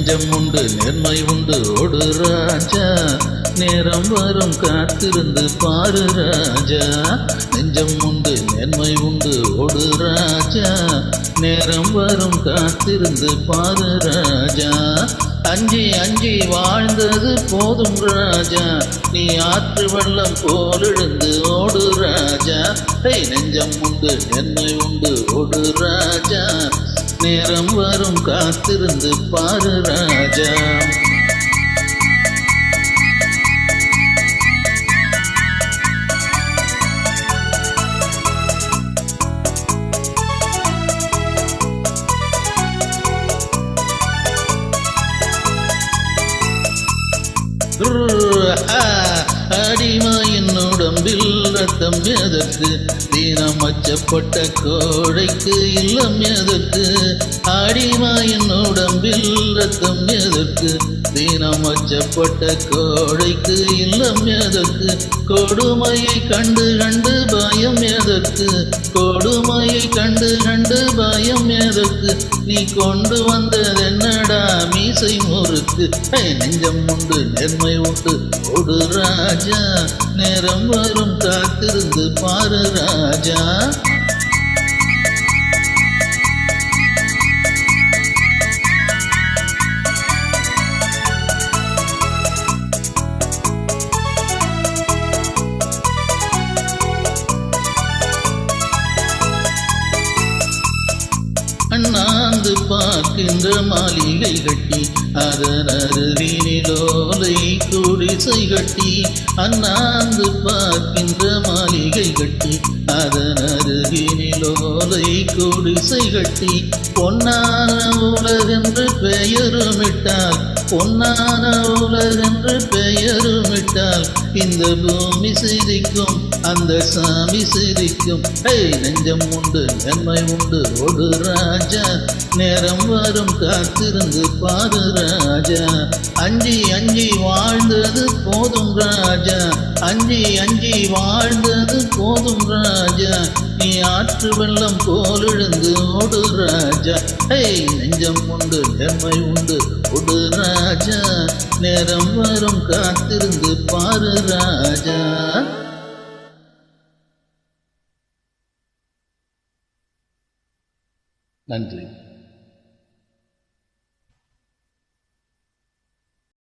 நெஞ்சம் உண்டு நேர்மை உண்டு ஓடு ராஜா, நேரம் வரும் காத்திருந்து பாரு ராஜா. நெஞ்சம் உண்டு நேர்மை உண்டு ஓடு ராஜா, நேரம் வரும் காத்திருந்து பாரு ராஜா. அஞ்சி அஞ்சி வாழ்ந்தது போதும் ராஜா, நீ ஆற்று வெள்ளம் போல் எழுந்து ஓடு ராஜா. நெஞ்சம் உண்டு நேர்மை உண்டு ஓடு ராஜா, நேரம் வரும் காத்திருந்து பாரு ராஜா. அடிமையின் உடம்பில் ரத்தம் எதற்கு, தீனம் அச்சப்பட்ட கோழைக்கு இல்லம் எதற்கு. அடிமையின் உடம்பில் ரத்தம் எதற்கு, தீனம் அச்சப்பட்ட கோழைக்கு இல்லம் எதற்கு. கொடுமையை கண்டு கண்டு பயம் எதற்கு, கொடுமையை கண்டு கண்டு பயம் எதற்கு. நீ கொண்டு வந்ததென்னடா மீசை முறுக்கு. நெஞ்சம் உண்டு நேர்மை உண்டு ஓடு ராஜா, நேரம் வரும் காத்திருந்து பாரு ராஜா. அண்ணாந்து பார்க்கின்ற மாளிகை கட்டி, அதன் அருகினிலோலை குடிசை கட்டி. அண்ணாந்து பார்க்கின்ற மாளிகை கட்டி, அதன் அருகினிலோலை குடிசை கட்டி. பொன்னான உலகென்று பெயருமிட்டால், பொன்னான உலகென்று பெயருமிட்டால், இந்த பூமி சிரிக்கும் அந்த சாமி சிரிக்கும். நெஞ்சம் உண்டு நன்மை உண்டு ஓடு ராஜா, நேரம் வரும் காத்திருந்து பாரு ராஜா. அஞ்சி அஞ்சி வாழ்ந்தது போதும் ராஜா, அஞ்சி அஞ்சி வாழ்ந்தது போதும் ராஜா. நீ ஆற்று வெள்ளம் போல் எழுந்து ஓடு ராஜா. நெஞ்சம் உண்டு நேர்மை உண்டு ஓடு ராஜா, நேரம் வரும் காத்திருந்து பாரு ராஜா. நன்றி.